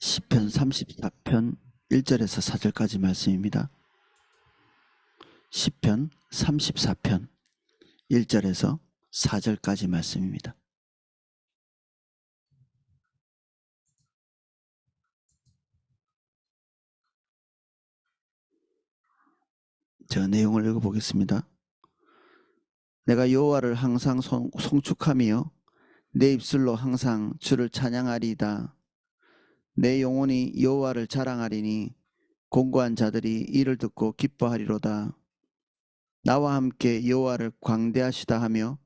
시편 34편 1절에서 4절까지 말씀입니다. 시편 34편 1절에서 4절까지 말씀입니다. 제가 내용을 읽어보겠습니다. 내가 여호와를 항상 송축하며 내 입술로 항상 주를 찬양하리이다. 내 영혼이 여호와를 자랑하리니 공고한 자들이 이를 듣고 기뻐하리로다. 나와 함께 여호와를 광대하시다 하며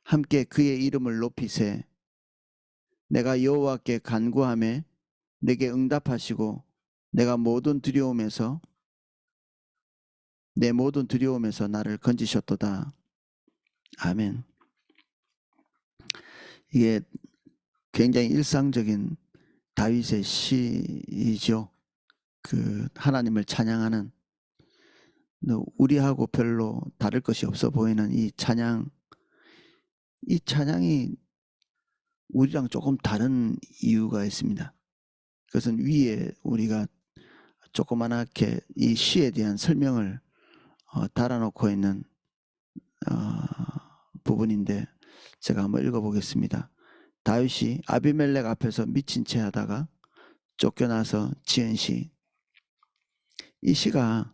함께 그의 이름을 높이세. 내가 여호와께 간구하며 내게 응답하시고 내 모든 두려움에서 나를 건지셨도다. 아멘. 이게 굉장히 일상적인 다윗의 시이죠. 하나님을 찬양하는, 우리하고 별로 다를 것이 없어 보이는 이 찬양이 우리랑 조금 다른 이유가 있습니다. 그것은 위에 우리가 조그맣게 이 시에 대한 설명을 달아놓고 있는 부분인데 제가 한번 읽어보겠습니다. 다윗이 아비멜렉 앞에서 미친 채 하다가 쫓겨나서 지은 시. 이 시가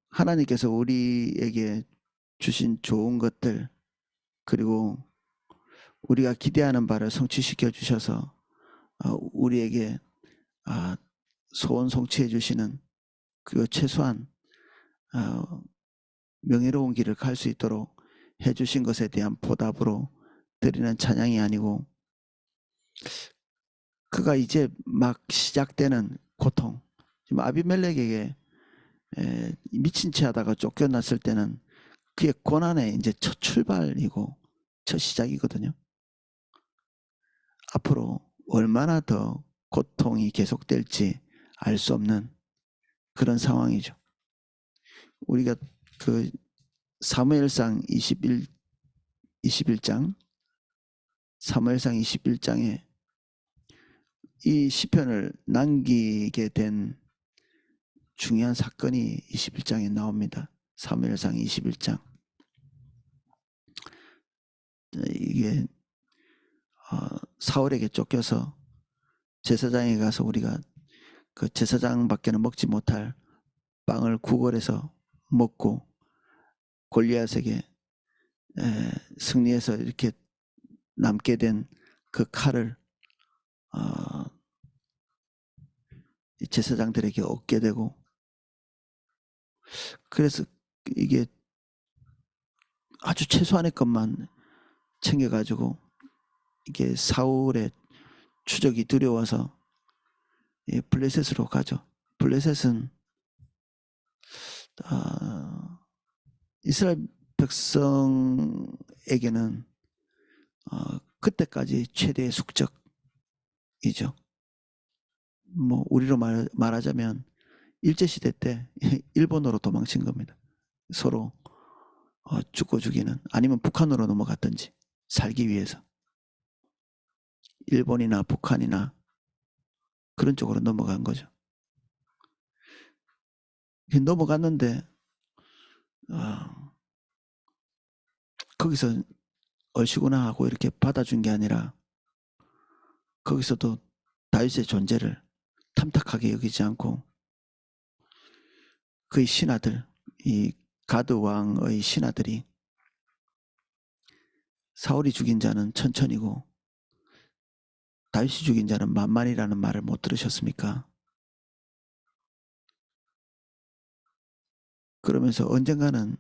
하나님께서 우리에게 주신 좋은 것들, 그리고 우리가 기대하는 바를 성취시켜 주셔서 우리에게 소원 성취해 주시는 그 최소한 명예로운 길을 갈 수 있도록 해주신 것에 대한 보답으로 드리는 찬양이 아니고, 그가 이제 막 시작되는 고통, 지금 아비멜렉에게 미친 채 하다가 쫓겨났을 때는 그의 고난의 이제 첫 출발이고 첫 시작이거든요. 앞으로 얼마나 더 고통이 계속될지 알 수 없는 그런 상황이죠. 우리가 사무엘상 21장 사무엘상 21장에 이 시편을 남기게 된 중요한 사건이 21장에 나옵니다. 사무엘상 21장. 이게 사울에게 쫓겨서 제사장에 가서 우리가 그 제사장밖에는 먹지 못할 빵을 구걸해서 먹고 골리앗에게 승리해서 이렇게 남게 된 그 칼을 제사장들에게 얻게 되고, 그래서 이게 아주 최소한의 것만 챙겨가지고 이게 사울의 추적이 두려워서 블레셋으로 가죠. 블레셋은 이스라엘 백성에게는 그때까지 최대의 숙적이죠. 뭐 우리로 말하자면 일제시대 때 일본으로 도망친 겁니다. 서로 죽고 죽이는, 아니면 북한으로 넘어갔든지 살기 위해서 일본이나 북한이나 그런 쪽으로 넘어간 거죠. 넘어갔는데 거기서 얼씨구나 하고 이렇게 받아준 게 아니라 거기서도 다윗의 존재를 탐탁하게 여기지 않고 그의 신하들, 이 가드 왕의 신하들이 사울이 죽인 자는 천천히고 다윗이 죽인 자는 만만이라는 말을 못 들으셨습니까? 그러면서 언젠가는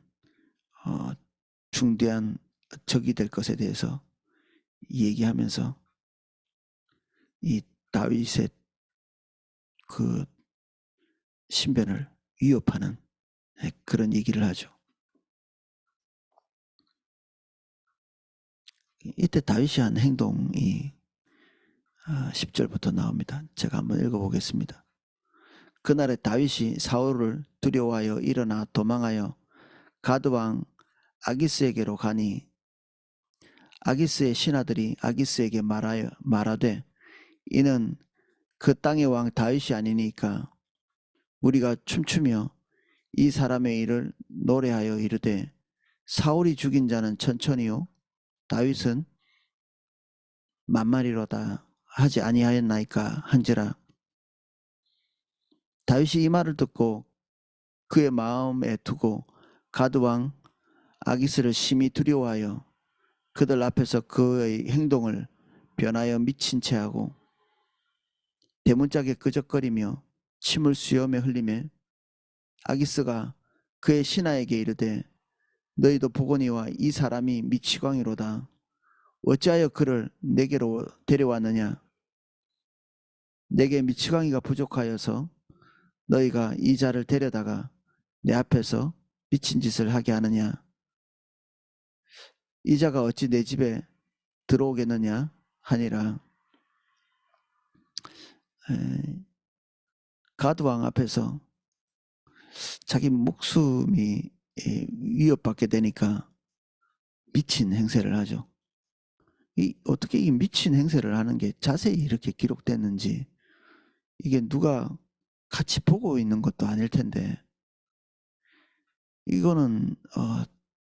중대한 적이 될 것에 대해서 얘기하면서 이 다윗의 그 신변을 위협하는 그런 얘기를 하죠. 이때 다윗이 한 행동이 10절부터 나옵니다. 제가 한번 읽어보겠습니다. 그날에 다윗이 사울을 두려워하여 일어나 도망하여 가드왕 아기스에게로 가니 아기스의 신하들이 아기스에게 말하되 이는 그 땅의 왕 다윗이 아니니까 우리가 춤추며 이 사람의 일을 노래하여 이르되 사울이 죽인 자는 천천히요 다윗은 만마리로다 하지 아니하였나이까 한지라. 다윗이 이 말을 듣고 그의 마음에 두고 가드 왕 아기스를 심히 두려워하여 그들 앞에서 그의 행동을 변하여 미친 채하고 대문짝에 끄적거리며 침을 수염에 흘리며 아기스가 그의 신하에게 이르되 너희도 보거니와 이 사람이 미치광이로다. 어찌하여 그를 내게로 데려왔느냐. 내게 미치광이가 부족하여서 너희가 이 자를 데려다가 내 앞에서 미친 짓을 하게 하느냐. 이 자가 어찌 내 집에 들어오겠느냐 하니라. 가드왕 앞에서 자기 목숨이 위협받게 되니까 미친 행세를 하죠. 어떻게 이 미친 행세를 하는 게 자세히 이렇게 기록됐는지 이게 누가 같이 보고 있는 것도 아닐 텐데 이거는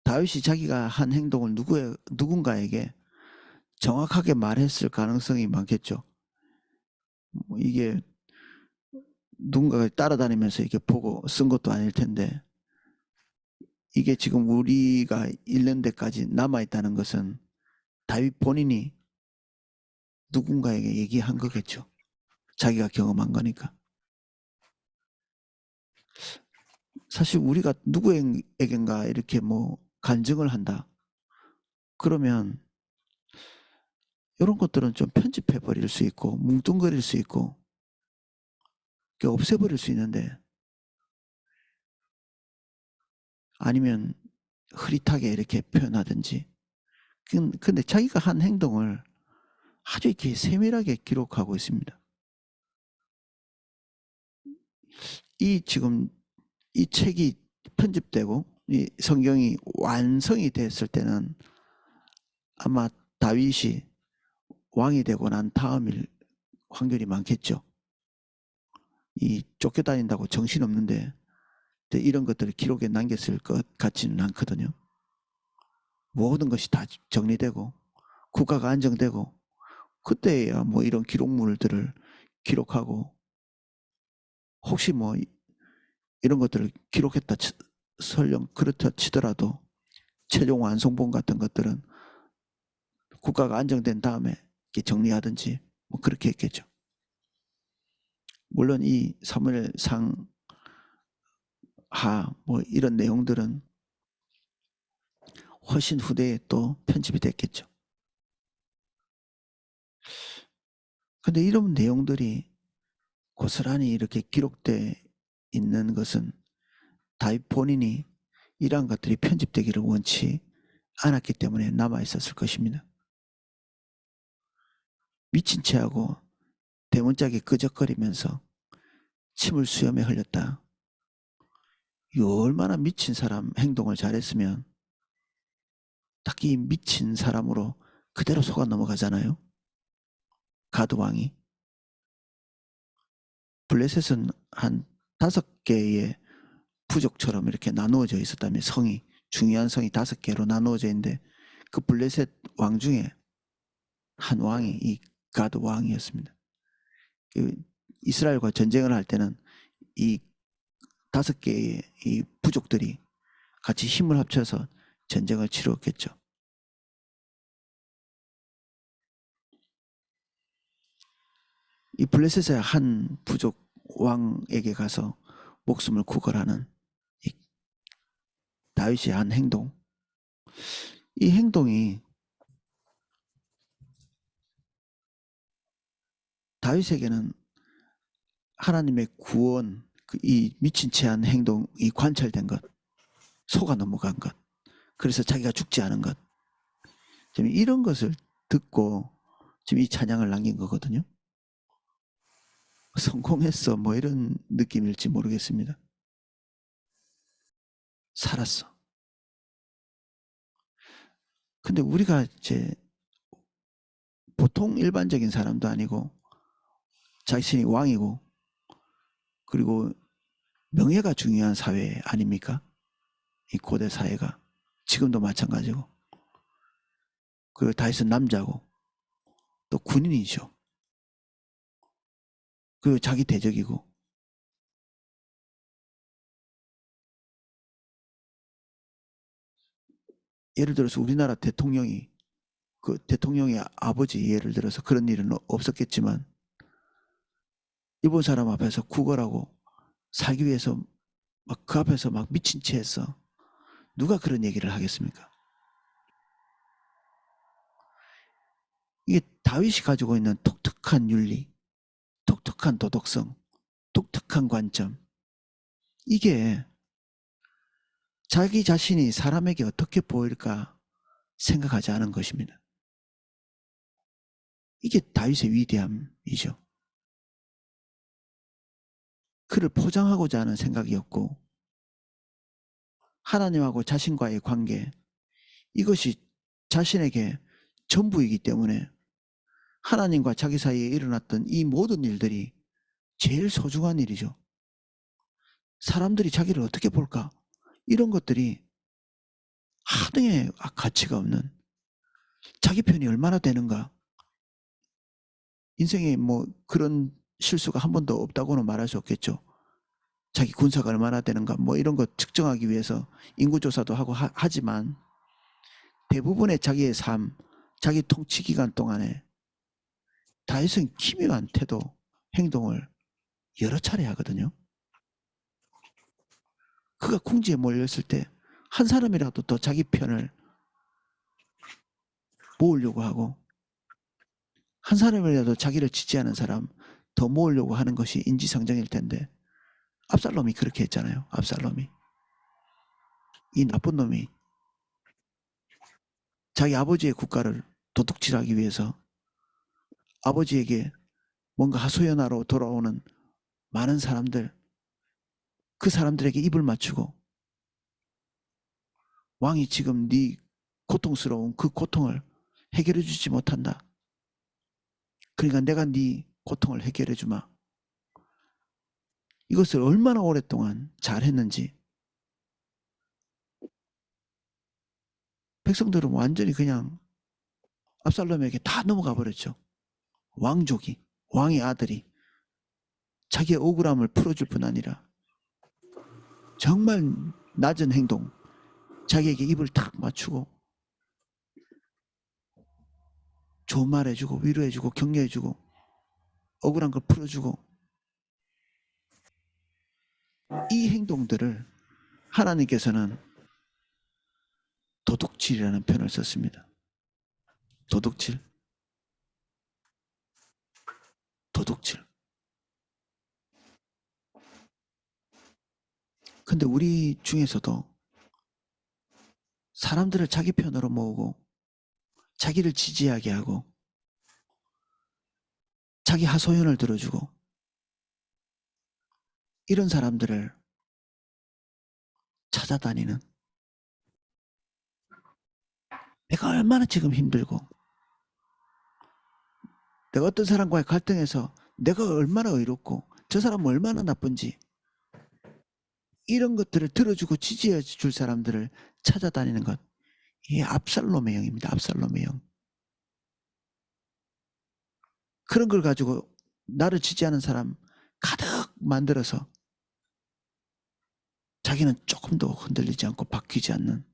다윗이 자기가 한 행동을 누군가에게 정확하게 말했을 가능성이 많겠죠. 이게 누군가가 따라다니면서 이렇게 보고 쓴 것도 아닐 텐데 이게 지금 우리가 읽는 데까지 남아있다는 것은 다윗 본인이 누군가에게 얘기한 거겠죠. 자기가 경험한 거니까. 사실 우리가 누구에겐가 이렇게 뭐 간증을 한다. 그러면 이런 것들은 좀 편집해 버릴 수 있고 뭉뚱그릴 수 있고 없애버릴 수 있는데 아니면 흐릿하게 이렇게 표현하든지 근데 자기가 한 행동을 아주 이렇게 세밀하게 기록하고 있습니다. 지금 이 책이 편집되고 이 성경이 완성이 됐을 때는 아마 다윗이 왕이 되고 난 다음일 확률이 많겠죠. 이 쫓겨다닌다고 정신없는데 이런 것들을 기록에 남겼을 것 같지는 않거든요. 모든 것이 다 정리되고 국가가 안정되고 그때야 뭐 이런 기록물들을 기록하고 혹시 뭐 이런 것들을 기록했다 설령 그렇다 치더라도 최종 완성본 같은 것들은 국가가 안정된 다음에 정리하든지 뭐 그렇게 했겠죠. 물론 이 사무엘상 뭐 이런 내용들은 훨씬 후대에 또 편집이 됐겠죠. 근데 이런 내용들이 고스란히 이렇게 기록돼 있는 것은 다윗 본인이 이러한 것들이 편집되기를 원치 않았기 때문에 남아 있었을 것입니다. 미친 채하고 대문짝에 끄적거리면서 침을 수염에 흘렸다. 이 얼마나 미친 사람 행동을 잘했으면 딱히 미친 사람으로 그대로 속아 넘어가잖아요. 가드왕이. 블레셋은 한 5개의 부족처럼 이렇게 나누어져 있었다면 성이 중요한 성이 5개로 나누어져 있는데 그 블레셋 왕 중에 한 왕이 이 가드 왕이었습니다. 이스라엘과 전쟁을 할 때는 이 5개의 이 부족들이 같이 힘을 합쳐서 전쟁을 치렀겠죠. 이 블레셋의 한 부족 왕에게 가서 목숨을 구걸하는 이 다윗의 한 행동, 이 행동이 다윗에게는 하나님의 구원, 이 미친 채 한 행동이 관찰된 것, 속아 넘어간 것, 그래서 자기가 죽지 않은 것, 지금 이런 것을 듣고 지금 이 찬양을 남긴 거거든요. 성공했어 뭐 이런 느낌일지 모르겠습니다. 살았어. 근데 우리가 이제 보통 일반적인 사람도 아니고 자신이 왕이고 그리고 명예가 중요한 사회 아닙니까? 이 고대 사회가 지금도 마찬가지고 그리고 다윗은 남자고 또 군인이죠. 그리고 자기 대적이고 예를 들어서 우리나라 대통령이 그 대통령의 아버지 예를 들어서 그런 일은 없었겠지만 일본 사람 앞에서 구걸하고 살기 위해서 막 그 앞에서 막 미친 채 했어. 누가 그런 얘기를 하겠습니까? 이게 다윗이 가지고 있는 독특한 윤리, 독특한 도덕성, 독특한 관점. 이게 자기 자신이 사람에게 어떻게 보일까 생각하지 않은 것입니다. 이게 다윗의 위대함이죠. 그를 포장하고자 하는 생각이었고 하나님하고 자신과의 관계 이것이 자신에게 전부이기 때문에 하나님과 자기 사이에 일어났던 이 모든 일들이 제일 소중한 일이죠. 사람들이 자기를 어떻게 볼까? 이런 것들이 하등의 가치가 없는 자기 편이 얼마나 되는가? 인생에 뭐 그런 실수가 한 번도 없다고는 말할 수 없겠죠. 자기 군사가 얼마나 되는가 뭐 이런 거 측정하기 위해서 인구조사도 하고 하지만 대부분의 자기의 삶, 자기 통치 기간 동안에 다윗은 기묘한 태도, 행동을 여러 차례 하거든요. 그가 궁지에 몰렸을 때 한 사람이라도 더 자기 편을 모으려고 하고 한 사람이라도 자기를 지지하는 사람 더 모으려고 하는 것이 인지상정일 텐데 압살롬이 그렇게 했잖아요. 압살롬이. 이 나쁜 놈이 자기 아버지의 국가를 도둑질하기 위해서 아버지에게 뭔가 하소연하러 돌아오는 많은 사람들 그 사람들에게 입을 맞추고 왕이 지금 네 고통스러운 그 고통을 해결해 주지 못한다. 그러니까 내가 네 고통을 해결해 주마. 이것을 얼마나 오랫동안 잘했는지 백성들은 완전히 그냥 압살롬에게 다 넘어가 버렸죠. 왕족이 왕의 아들이 자기의 억울함을 풀어줄 뿐 아니라 정말 낮은 행동 자기에게 입을 탁 맞추고 좋은 말 해주고 위로해주고 격려해주고 억울한 걸 풀어주고 이 행동들을 하나님께서는 도둑질이라는 표현을 썼습니다. 도둑질. 도둑질. 근데 우리 중에서도 사람들을 자기 편으로 모으고 자기를 지지하게 하고 자기 하소연을 들어주고 이런 사람들을 찾아다니는 내가 얼마나 지금 힘들고 내가 어떤 사람과의 갈등에서 내가 얼마나 의롭고 저 사람은 얼마나 나쁜지 이런 것들을 들어주고 지지해 줄 사람들을 찾아다니는 것. 이게 압살롬의 영입니다. 압살롬의 영. 그런 걸 가지고 나를 지지하는 사람 가득 만들어서 자기는 조금도 흔들리지 않고 바뀌지 않는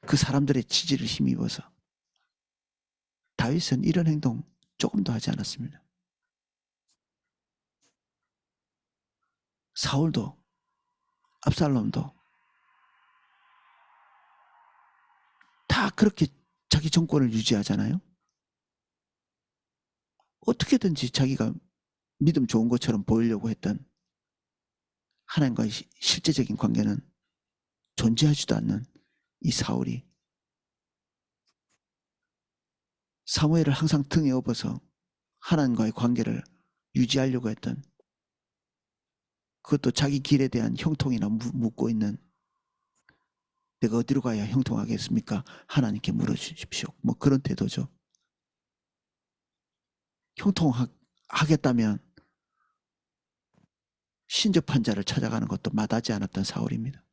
그 사람들의 지지를 힘입어서 다윗은 이런 행동 조금도 하지 않았습니다. 사울도 압살롬도 다 그렇게 자기 정권을 유지하잖아요. 어떻게든지 자기가 믿음 좋은 것처럼 보이려고 했던 하나님과의 실제적인 관계는 존재하지도 않는 이 사울이 사무엘을 항상 등에 업어서 하나님과의 관계를 유지하려고 했던 그것도 자기 길에 대한 형통이나 묻고 있는 내가 어디로 가야 형통하겠습니까? 하나님께 물어주십시오. 뭐 그런 태도죠. 형통하겠다면 신접한 자를 찾아가는 것도 마다하지 않았던 사울입니다.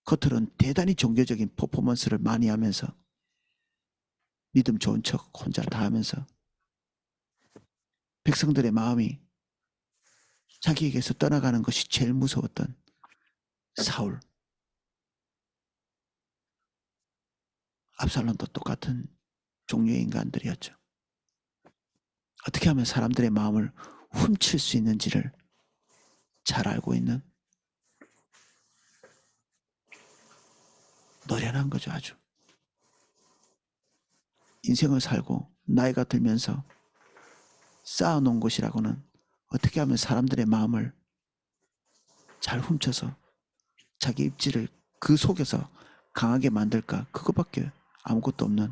겉으로는 대단히 종교적인 퍼포먼스를 많이 하면서 믿음 좋은 척 혼자 다 하면서 백성들의 마음이 자기에게서 떠나가는 것이 제일 무서웠던 사울. 압살롬도 똑같은 종류의 인간들이었죠. 어떻게 하면 사람들의 마음을 훔칠 수 있는지를 잘 알고 있는 노련한 거죠. 아주. 인생을 살고 나이가 들면서 쌓아놓은 것이라고는 어떻게 하면 사람들의 마음을 잘 훔쳐서 자기 입지를 그 속에서 강하게 만들까, 그거밖에 아무것도 없는,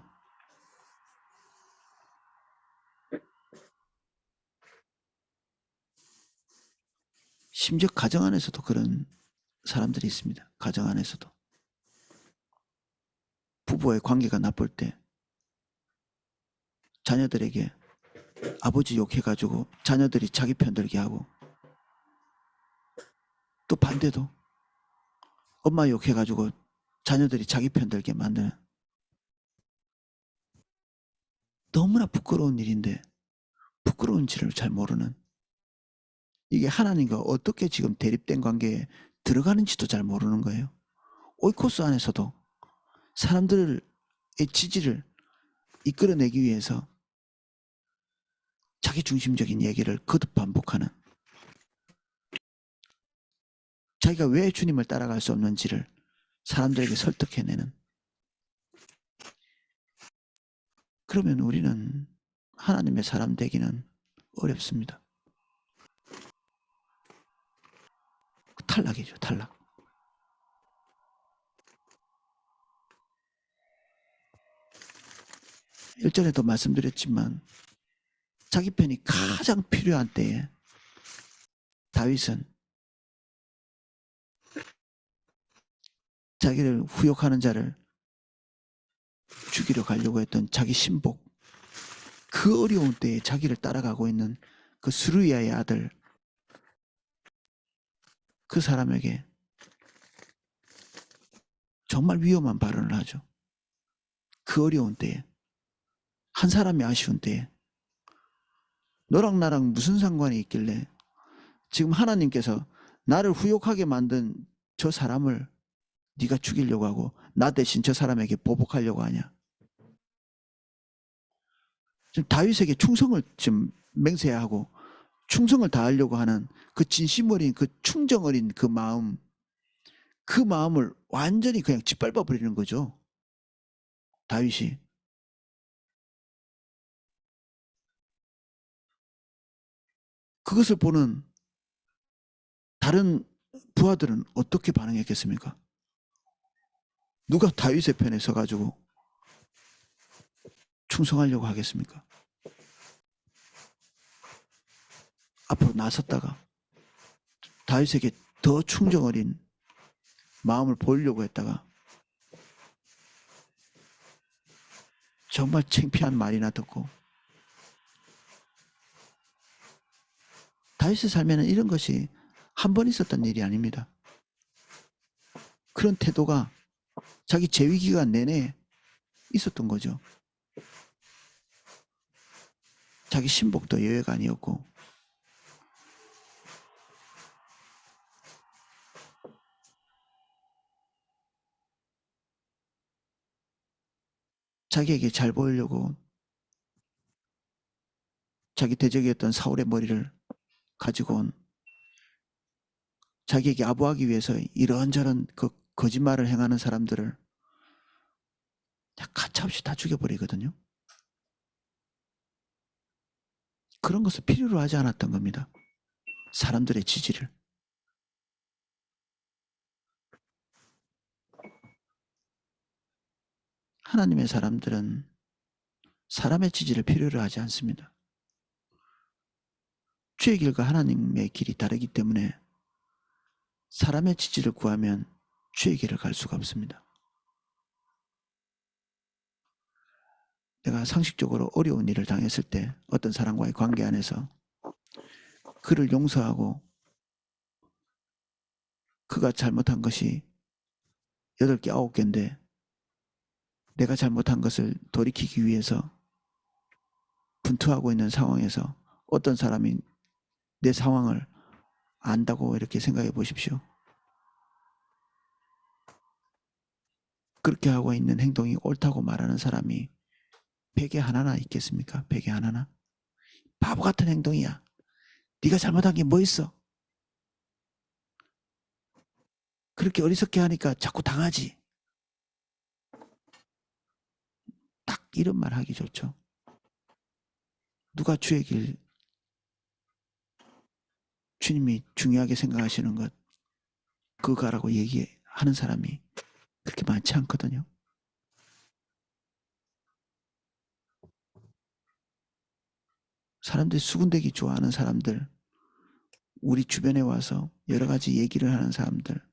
심지어 가정 안에서도 그런 사람들이 있습니다. 가정 안에서도 부부의 관계가 나쁠 때 자녀들에게 아버지 욕해가지고 자녀들이 자기 편들게 하고, 또 반대도 엄마 욕해가지고 자녀들이 자기 편들게 만드는, 너무나 부끄러운 일인데 부끄러운지를 잘 모르는, 이게 하나님과 어떻게 지금 대립된 관계에 들어가는지도 잘 모르는 거예요. 오이코스 안에서도 사람들의 지지를 이끌어내기 위해서 자기 중심적인 얘기를 거듭 반복하는, 자기가 왜 주님을 따라갈 수 없는지를 사람들에게 설득해내는. 그러면 우리는 하나님의 사람 되기는 어렵습니다. 탈락이죠, 탈락. 일전에도 말씀드렸지만 자기 편이 가장 필요한 때에 다윗은 자기를 후욕하는 자를 죽이러 가려고 했던 자기 신복, 그 어려운 때에 자기를 따라가고 있는 그 스루야의 아들, 그 사람에게 정말 위험한 발언을 하죠. 그 어려운 때에, 한 사람이 아쉬운 때에, 너랑 나랑 무슨 상관이 있길래 지금 하나님께서 나를 후욕하게 만든 저 사람을 네가 죽이려고 하고 나 대신 저 사람에게 보복하려고 하냐. 지금 다윗에게 충성을 지금 맹세하고 충성을 다하려고 하는 그 진심 어린, 그 충정 어린 그 마음, 그 마음을 완전히 그냥 짓밟아 버리는 거죠. 다윗이. 그것을 보는 다른 부하들은 어떻게 반응했겠습니까? 누가 다윗의 편에 서가지고 충성하려고 하겠습니까? 앞으로 나섰다가 다윗에게 더 충정 어린 마음을 보이려고 했다가 정말 창피한 말이나 듣고. 다윗의 삶에는 이런 것이 한 번 있었던 일이 아닙니다. 그런 태도가 자기 재위 기간 내내 있었던 거죠. 자기 신복도 예외가 아니었고, 자기에게 잘 보이려고 자기 대적이었던 사울의 머리를 가지고 온, 자기에게 아부하기 위해서 이런저런 그 거짓말을 행하는 사람들을 가차없이 다 죽여버리거든요. 그런 것을 필요로 하지 않았던 겁니다. 사람들의 지지를. 하나님의 사람들은 사람의 지지를 필요로 하지 않습니다. 주의 길과 하나님의 길이 다르기 때문에 사람의 지지를 구하면 주의 길을 갈 수가 없습니다. 내가 상식적으로 어려운 일을 당했을 때 어떤 사람과의 관계 안에서 그를 용서하고 그가 잘못한 것이 8개, 9개인데 내가 잘못한 것을 돌이키기 위해서 분투하고 있는 상황에서 어떤 사람이 내 상황을 안다고 이렇게 생각해 보십시오. 그렇게 하고 있는 행동이 옳다고 말하는 사람이 100에 하나나 있겠습니까? 100에 하나나? 바보 같은 행동이야. 네가 잘못한 게 뭐 있어? 그렇게 어리석게 하니까 자꾸 당하지. 딱 이런 말 하기 좋죠. 누가 주의 길, 주님이 중요하게 생각하시는 것, 그거 가라고 얘기하는 사람이 그렇게 많지 않거든요. 사람들이 수군대기 좋아하는 사람들, 우리 주변에 와서 여러 가지 얘기를 하는 사람들,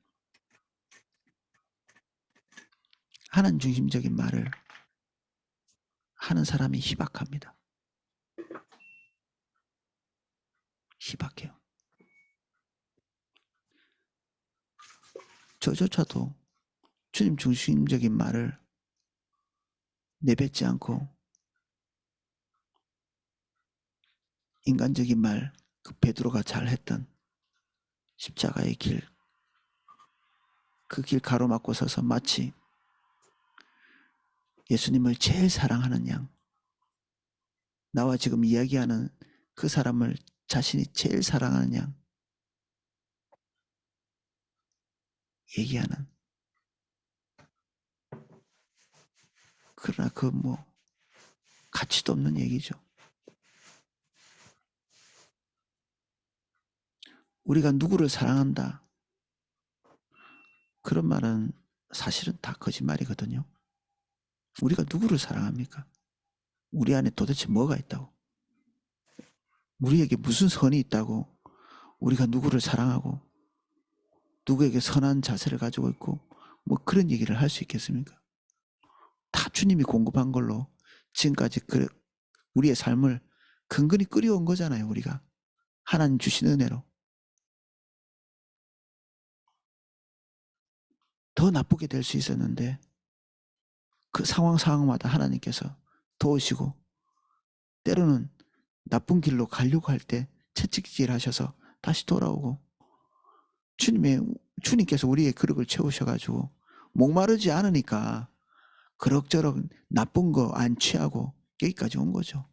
하나님 중심적인 말을 하는 사람이 희박합니다. 희박해요. 저조차도 주님 중심적인 말을 내뱉지 않고 인간적인 말, 그 베드로가 잘했던 십자가의 길, 그 길 가로막고 서서 마치 예수님을 제일 사랑하는 양, 나와 지금 이야기하는 그 사람을 자신이 제일 사랑하는 양 얘기하는, 그러나 그 뭐 가치도 없는 얘기죠. 우리가 누구를 사랑한다, 그런 말은 사실은 다 거짓말이거든요. 우리가 누구를 사랑합니까? 우리 안에 도대체 뭐가 있다고? 우리에게 무슨 선이 있다고 우리가 누구를 사랑하고 누구에게 선한 자세를 가지고 있고 뭐 그런 얘기를 할 수 있겠습니까? 다 주님이 공급한 걸로 지금까지 우리의 삶을 근근히 끌어온 거잖아요. 우리가 하나님 주신 은혜로. 더 나쁘게 될 수 있었는데 그 상황마다 하나님께서 도우시고 때로는 나쁜 길로 가려고 할 때 채찍질 하셔서 다시 돌아오고 주님께서 우리의 그릇을 채우셔가지고 목마르지 않으니까 그럭저럭 나쁜 거 안 취하고 여기까지 온 거죠.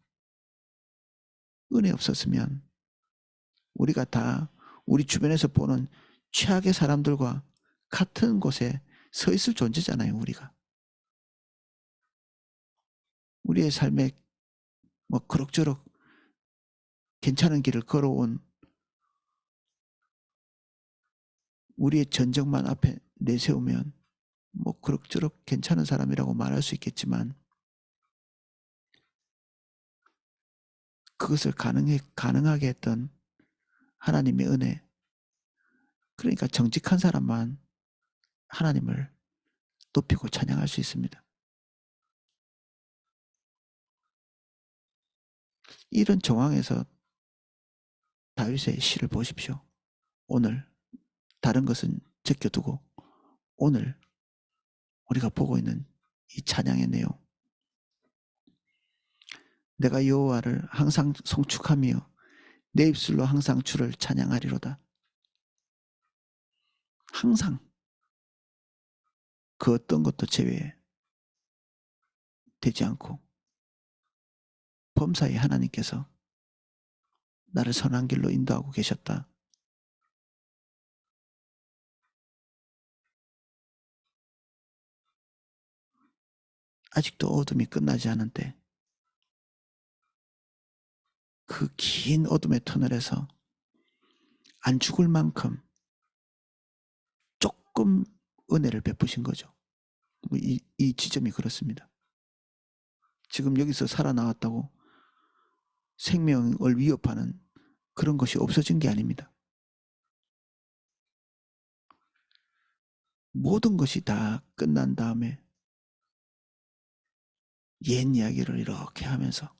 은혜 없었으면 우리가 다 우리 주변에서 보는 최악의 사람들과 같은 곳에 서 있을 존재잖아요. 우리가. 우리의 삶에 뭐 그럭저럭 괜찮은 길을 걸어온 우리의 전적만 앞에 내세우면 뭐 그럭저럭 괜찮은 사람이라고 말할 수 있겠지만 그것을 가능하게 했던 하나님의 은혜, 그러니까 정직한 사람만 하나님을 높이고 찬양할 수 있습니다. 이런 정황에서 다윗의 시를 보십시오. 오늘 다른 것은 제껴두고 오늘 우리가 보고 있는 이 찬양의 내용, 내가 여호와를 항상 송축하며 내 입술로 항상 주를 찬양하리로다. 항상 그 어떤 것도 제외되지 않고 범사에 하나님께서 나를 선한 길로 인도하고 계셨다. 아직도 어둠이 끝나지 않은 때 그 긴 어둠의 터널에서 안 죽을 만큼 조금 은혜를 베푸신 거죠. 이 지점이 그렇습니다. 지금 여기서 살아나왔다고 생명을 위협하는 그런 것이 없어진 게 아닙니다. 모든 것이 다 끝난 다음에 옛 이야기를 이렇게 하면서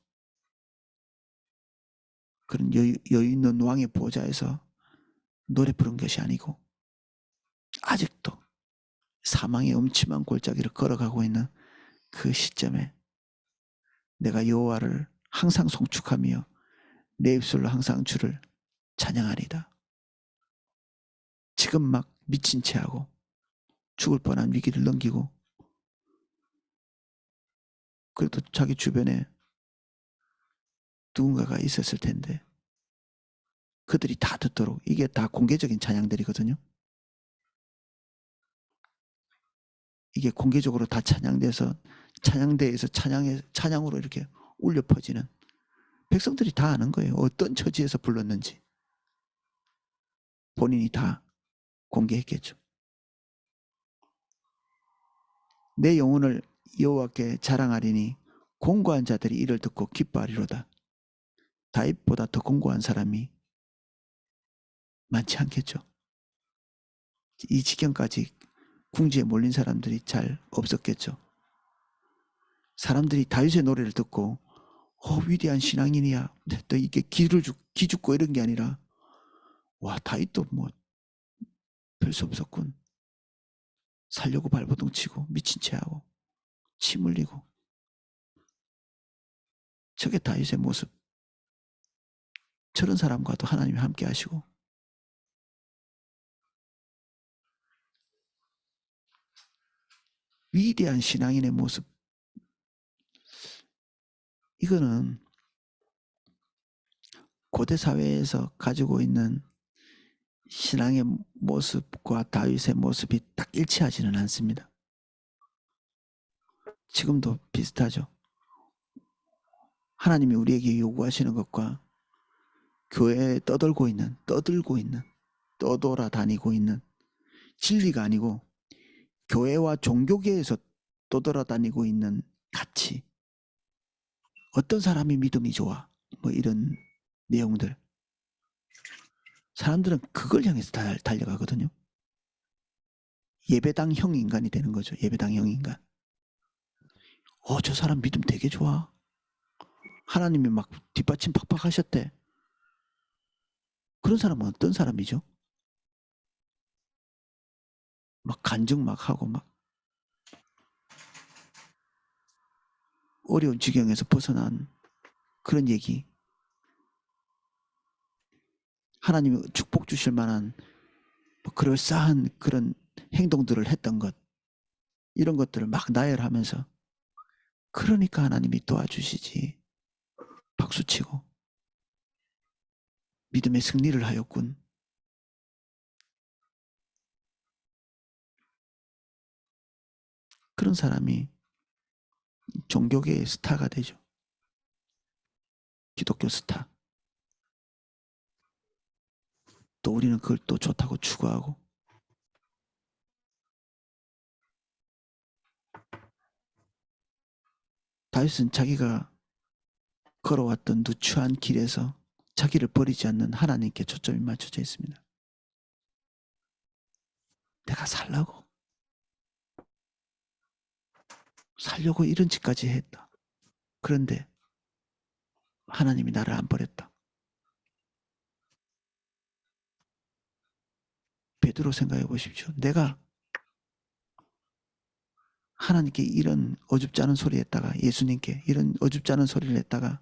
그런 여유 있는 왕의 보좌에서 노래 부른 것이 아니고 아직도 사망의 음침한 골짜기를 걸어가고 있는 그 시점에 내가 여호와를 항상 송축하며 내 입술로 항상 주를 찬양하리다. 지금 막 미친 채 하고 죽을 뻔한 위기를 넘기고 그래도 자기 주변에 누군가가 있었을 텐데 그들이 다 듣도록 이게 다 공개적인 찬양들이거든요. 이게 공개적으로 다 찬양돼서 찬양대에서 찬양으로 이렇게 울려 퍼지는 백성들이 다 아는 거예요. 어떤 처지에서 불렀는지 본인이 다 공개했겠죠. 내 영혼을 여호와께 자랑하리니 공고한 자들이 이를 듣고 기뻐하리로다. 다윗보다 더 공고한 사람이 많지 않겠죠. 이 지경까지 궁지에 몰린 사람들이 잘 없었겠죠. 사람들이 다윗의 노래를 듣고 위대한 신앙인이야. 또 이게 기죽고 이런 게 아니라 와 다윗도 뭐 별 수 없었군. 살려고 발버둥 치고 미친 채 하고 침 흘리고 저게 다윗의 모습. 저런 사람과도 하나님이 함께 하시고 위대한 신앙인의 모습. 이거는 고대 사회에서 가지고 있는 신앙의 모습과 다윗의 모습이 딱 일치하지는 않습니다. 지금도 비슷하죠. 하나님이 우리에게 요구하시는 것과 교회에 떠들고 있는, 떠돌아다니고 있는 진리가 아니고 교회와 종교계에서 떠돌아다니고 있는 가치. 어떤 사람이 믿음이 좋아. 뭐 이런 내용들. 사람들은 그걸 향해서 달려가거든요. 예배당형 인간이 되는 거죠. 예배당형 인간. 저 사람 믿음 되게 좋아. 하나님이 막 뒷받침 팍팍 하셨대. 그런 사람은 어떤 사람이죠? 막 간증 막 하고 막 어려운 지경에서 벗어난 그런 얘기. 하나님이 축복 주실 만한 뭐 그럴싸한 그런 행동들을 했던 것. 이런 것들을 막 나열하면서 그러니까 하나님이 도와주시지. 박수치고 믿음의 승리를 하였군. 그런 사람이 종교계의 스타가 되죠. 기독교 스타. 또 우리는 그걸 또 좋다고 추구하고. 다윗은 자기가 걸어왔던 누추한 길에서 자기를 버리지 않는 하나님께 초점이 맞춰져 있습니다. 내가 살려고 이런 짓까지 했다. 그런데 하나님이 나를 안 버렸다. 베드로 생각해 보십시오. 내가 하나님께 이런 어줍지 않은 소리 했다가 예수님께 이런 어줍지 않은 소리를 했다가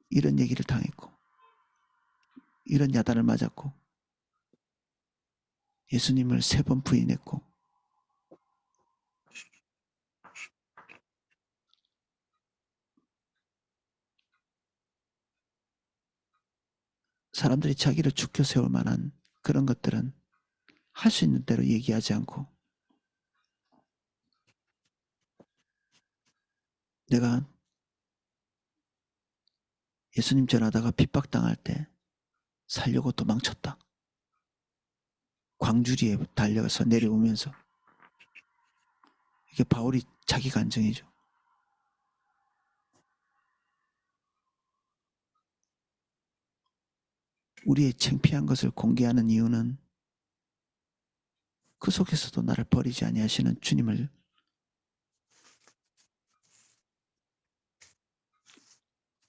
이런 얘기를 당했고 이런 야단을 맞았고 예수님을 3번 부인했고 사람들이 자기를 죽여 세울 만한 그런 것들은 할 수 있는 대로 얘기하지 않고 내가 예수님 전하다가 핍박당할 때 살려고 도망쳤다. 광주리에 달려서 내려오면서 이게 바울이 자기 간증이죠. 우리의 창피한 것을 공개하는 이유는 그 속에서도 나를 버리지 아니하시는 주님을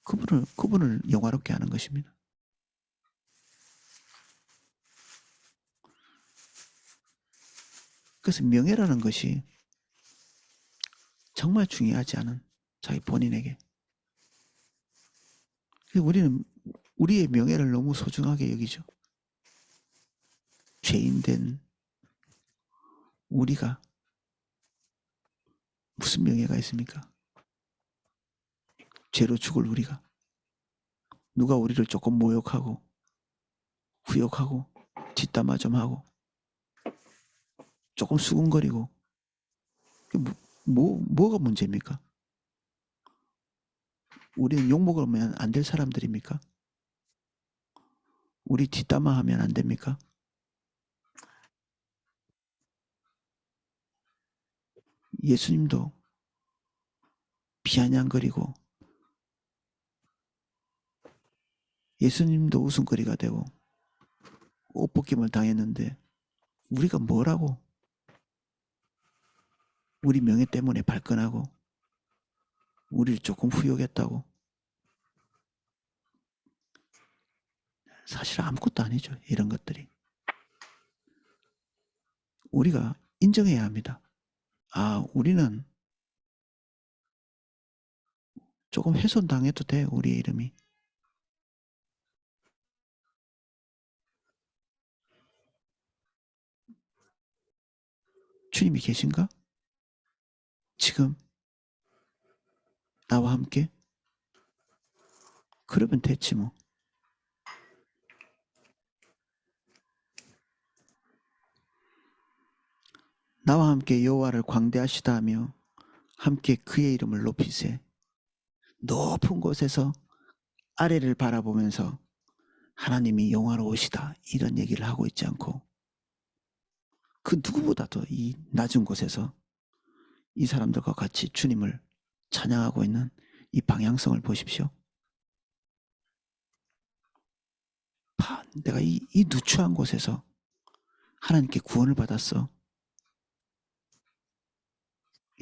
그분을 영화롭게 하는 것입니다. 그래서 명예라는 것이 정말 중요하지 않은 자기 본인에게. 우리는 우리의 명예를 너무 소중하게 여기죠. 죄인된 우리가 무슨 명예가 있습니까? 죄로 죽을 우리가. 누가 우리를 조금 모욕하고 후욕하고 뒷담화 좀 하고 조금 수군거리고 뭐가 문제입니까? 우리는 욕먹으면 안 될 사람들입니까? 우리 뒷담화하면 안 됩니까? 예수님도 비아냥거리고 예수님도 웃음거리가 되고 옷벗김을 당했는데 우리가 뭐라고 우리 명예 때문에 발끈하고 우리를 조금 후욕했다고 사실 아무것도 아니죠. 이런 것들이. 우리가 인정해야 합니다. 아, 우리는 조금 훼손당해도 돼. 우리의 이름이. 주님이 계신가? 지금 나와 함께? 그러면 됐지 뭐. 나와 함께 여호와를 광대하시다 하며 함께 그의 이름을 높이세. 높은 곳에서 아래를 바라보면서 하나님이 영화로우시다 이런 얘기를 하고 있지 않고 그 누구보다도 이 낮은 곳에서 이 사람들과 같이 주님을 찬양하고 있는 이 방향성을 보십시오. 내가 이 누추한 곳에서 하나님께 구원을 받았어.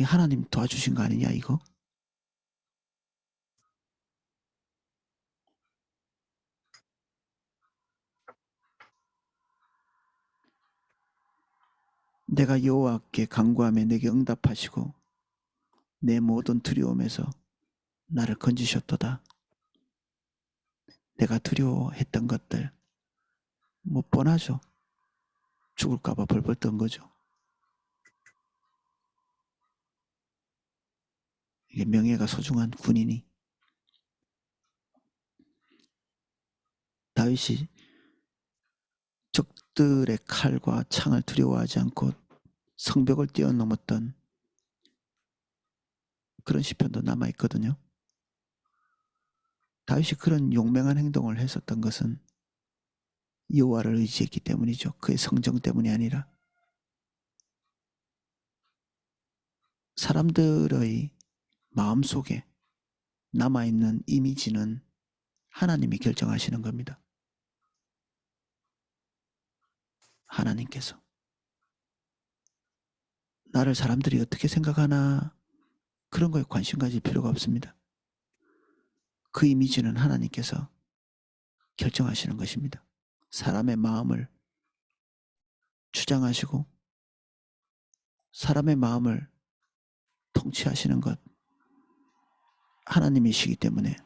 하나님 도와주신 거 아니냐 이거? 내가 여호와께 간구하며 내게 응답하시고 내 모든 두려움에서 나를 건지셨도다. 내가 두려워했던 것들 뭐 뻔하죠. 죽을까봐 벌벌 떤 거죠. 이게 명예가 소중한 군인이 다윗이 적들의 칼과 창을 두려워하지 않고 성벽을 뛰어넘었던 그런 시편도 남아있거든요. 다윗이 그런 용맹한 행동을 했었던 것은 여호와를 의지했기 때문이죠. 그의 성정 때문이 아니라 사람들의 마음속에 남아있는 이미지는 하나님이 결정하시는 겁니다. 하나님께서 나를 사람들이 어떻게 생각하나 그런 거에 관심 가질 필요가 없습니다. 그 이미지는 하나님께서 결정하시는 것입니다. 사람의 마음을 주장하시고 사람의 마음을 통치하시는 것 하나님이시기 때문에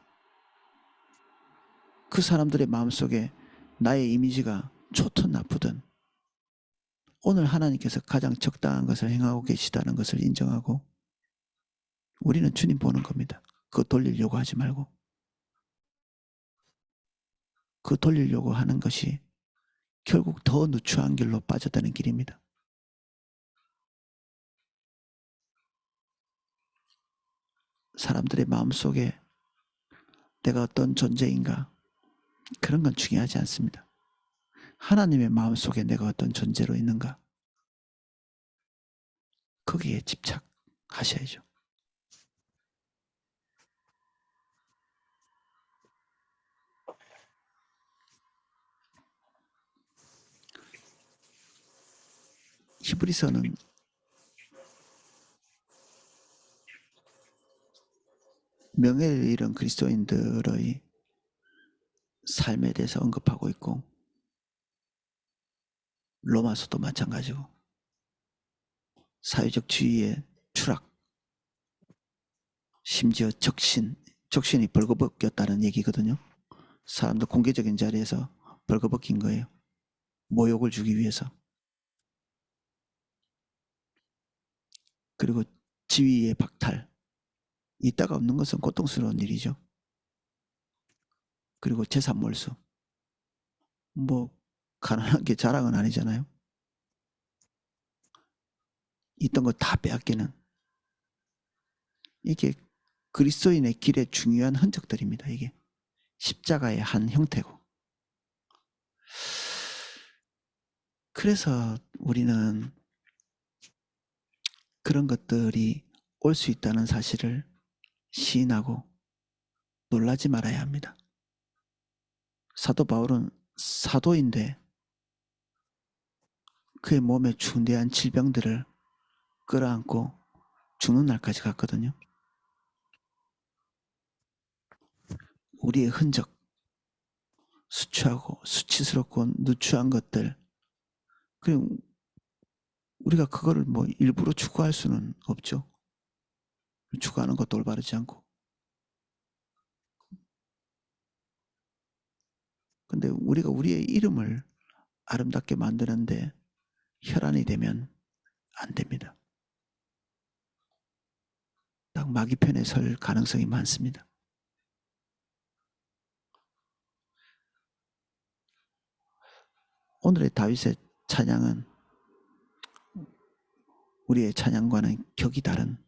그 사람들의 마음속에 나의 이미지가 좋든 나쁘든 오늘 하나님께서 가장 적당한 것을 행하고 계시다는 것을 인정하고 우리는 주님 보는 겁니다. 그거 돌리려고 하지 말고 그 돌리려고 하는 것이 결국 더 누추한 길로 빠져드는 길입니다. 사람들의 마음속에 내가 어떤 존재인가 그런 건 중요하지 않습니다. 하나님의 마음속에 내가 어떤 존재로 있는가 거기에 집착하셔야죠. 히브리서는 명예를 잃은 그리스도인들의 삶에 대해서 언급하고 있고, 로마서도 마찬가지고, 사회적 지위의 추락, 심지어 적신이 벌거벗겼다는 얘기거든요. 사람들 공개적인 자리에서 벌거벗긴 거예요. 모욕을 주기 위해서. 그리고 지위의 박탈. 이따가 없는 것은 고통스러운 일이죠. 그리고 재산 몰수. 뭐 가난한 게 자랑은 아니잖아요. 있던 거 다 빼앗기는. 이게 그리스도인의 길의 중요한 흔적들입니다. 이게 십자가의 한 형태고. 그래서 우리는 그런 것들이 올 수 있다는 사실을 시인하고 놀라지 말아야 합니다. 사도 바울은 사도인데 그의 몸에 중대한 질병들을 끌어안고 죽는 날까지 갔거든요. 우리의 흔적, 수치스럽고 누추한 것들, 그리고 우리가 그거를 뭐 일부러 추구할 수는 없죠. 추구하는 것도 올바르지 않고. 근데 우리가 우리의 이름을 아름답게 만드는데 혈안이 되면 안 됩니다. 딱 마귀 편에 설 가능성이 많습니다. 오늘의 다윗의 찬양은 우리의 찬양과는 격이 다른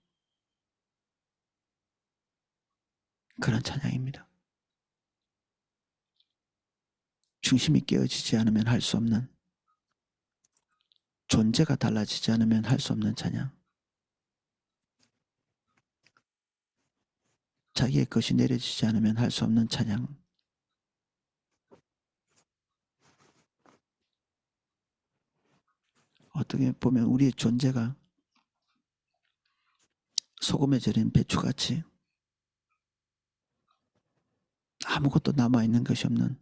그런 찬양입니다. 중심이 깨어지지 않으면 할 수 없는, 존재가 달라지지 않으면 할 수 없는 찬양. 자기의 것이 내려지지 않으면 할 수 없는 찬양. 어떻게 보면 우리의 존재가 소금에 절인 배추같이 아무것도 남아있는 것이 없는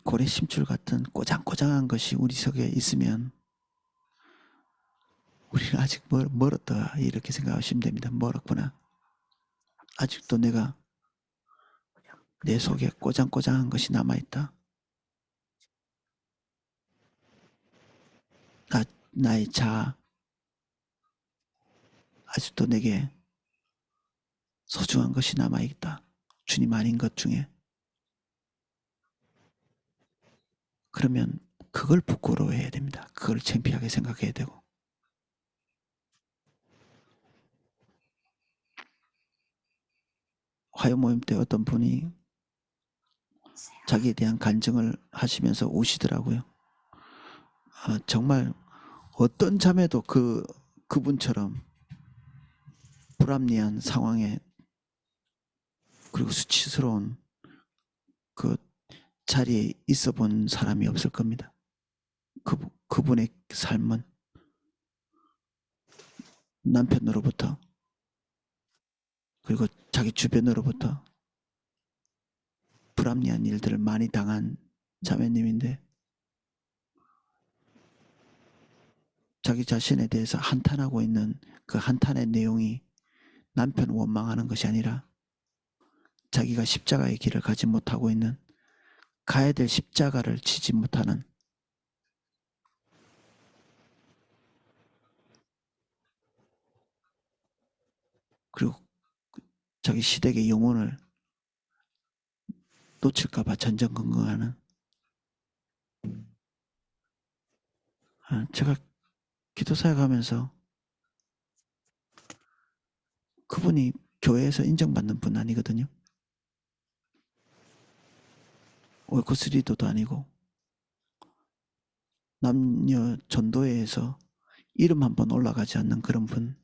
고래 심줄 같은 꼬장꼬장한 것이 우리 속에 있으면 우리는 아직 멀었다 이렇게 생각하시면 됩니다. 멀었구나. 아직도 내가 내 속에 꼬장꼬장한 것이 남아있다. 나의 자아, 아직도 내게 소중한 것이 남아있다. 주님 아닌 것 중에. 그러면 그걸 부끄러워해야 됩니다. 그걸 창피하게 생각해야 되고. 화요 모임 때 어떤 분이 자기에 대한 간증을 하시면서 우시더라고요. 정말 어떤 자매도 그분처럼 불합리한 상황에 그리고 수치스러운 그 자리에 있어 본 사람이 없을 겁니다. 그분의 삶은 남편으로부터 그리고 자기 주변으로부터 불합리한 일들을 많이 당한 자매님인데 자기 자신에 대해서 한탄하고 있는 그 한탄의 내용이 남편 원망하는 것이 아니라 자기가 십자가의 길을 가지 못하고 있는, 가야 될 십자가를 지지 못하는, 그리고 자기 시댁의 영혼을 놓칠까봐 전전긍긍하는. 제가 기도사역하면서 그분이 교회에서 인정받는 분 아니거든요. 월코스 리더도 아니고 남녀 전도회에서 이름 한 번 올라가지 않는 그런 분.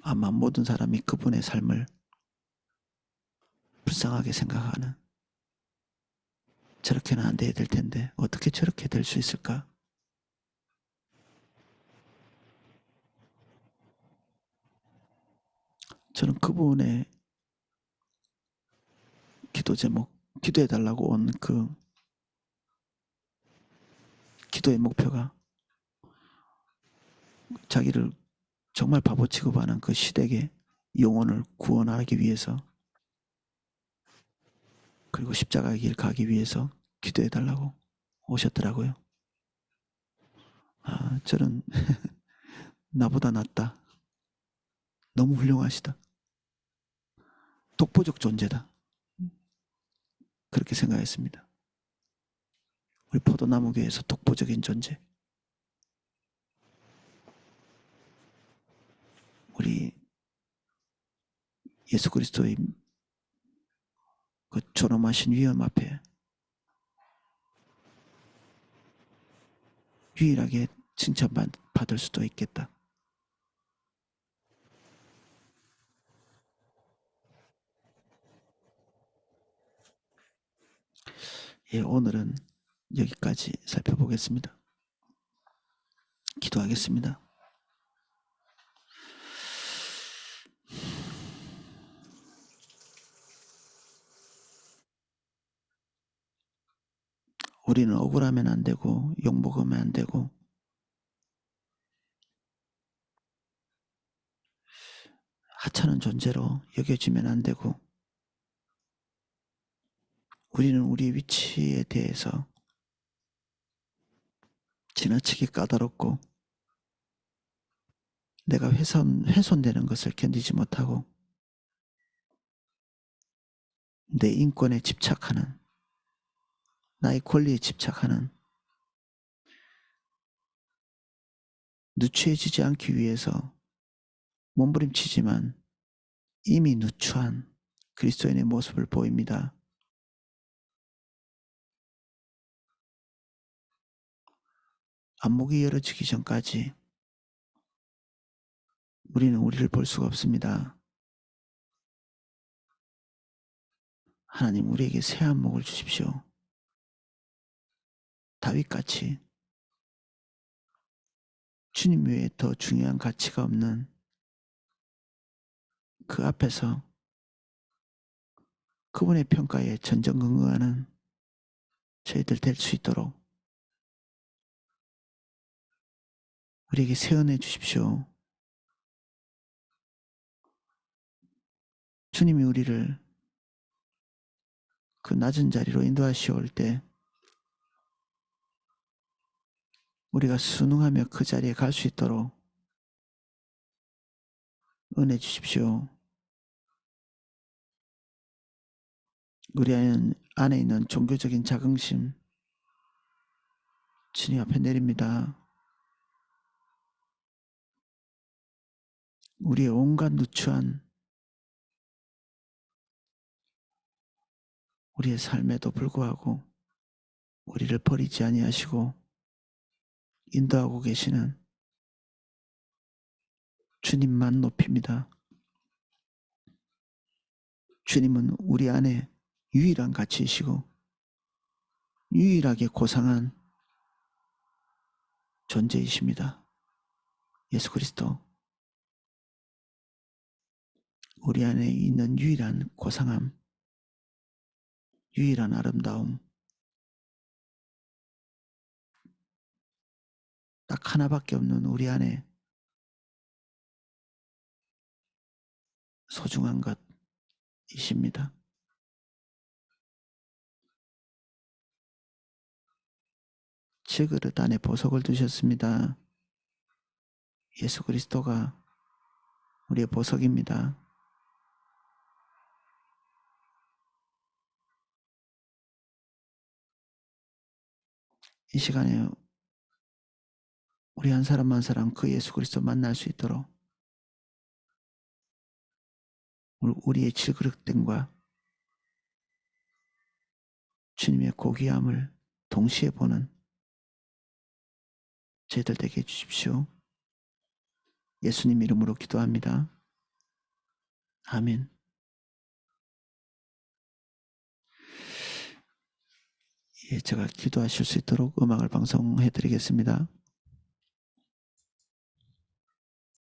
아마 모든 사람이 그분의 삶을 불쌍하게 생각하는, 저렇게는 안 돼야 될 텐데 어떻게 저렇게 될 수 있을까? 저는 그분의 기도 제목, 기도해달라고 온 그 기도의 목표가 자기를 정말 바보 취급하는 그 시댁의 영혼을 구원하기 위해서, 그리고 십자가의 길 가기 위해서 기도해달라고 오셨더라고요. 저는 나보다 낫다. 너무 훌륭하시다. 독보적 존재다. 그렇게 생각했습니다. 우리 포도나무 교회에서 독보적인 존재. 우리 예수 그리스도의 그 존엄하신 위엄 앞에 유일하게 칭찬받을 수도 있겠다. 예, 오늘은 여기까지 살펴보겠습니다. 기도하겠습니다. 우리는 억울하면 안 되고 욕먹으면 안 되고 하찮은 존재로 여겨지면 안 되고, 우리는 우리 위치에 대해서 지나치게 까다롭고 내가 훼손되는 것을 견디지 못하고 내 인권에 집착하는, 나의 권리에 집착하는, 누추해지지 않기 위해서 몸부림치지만 이미 누추한 그리스도인의 모습을 보입니다. 안목이 열어지기 전까지 우리는 우리를 볼 수가 없습니다. 하나님, 우리에게 새 안목을 주십시오. 다윗같이 주님 외에 더 중요한 가치가 없는 그 앞에서 그분의 평가에 전전긍긍하는 저희들 될 수 있도록 우리에게 새 은혜 주십시오. 주님이 우리를 그 낮은 자리로 인도하시올 때 우리가 순응하며 그 자리에 갈 수 있도록 은혜 주십시오. 우리 안에 있는 종교적인 자긍심 주님 앞에 내립니다. 우리의 온갖 누추한 우리의 삶에도 불구하고 우리를 버리지 아니하시고 인도하고 계시는 주님만 높입니다. 주님은 우리 안에 유일한 가치이시고 유일하게 고상한 존재이십니다. 예수 그리스도, 우리 안에 있는 유일한 고상함, 유일한 아름다움, 딱 하나밖에 없는 우리 안에 소중한 것이십니다. 질그릇 안에 보석을 두셨습니다. 예수 그리스도가 우리의 보석입니다. 이 시간에 우리 한 사람 한 사람 그 예수 그리스도 만날 수 있도록 우리의 질그릇됨과 주님의 고귀함을 동시에 보는 저희들 되게 해주십시오. 예수님 이름으로 기도합니다. 아멘. 예, 제가 기도하실 수 있도록 음악을 방송해 드리겠습니다.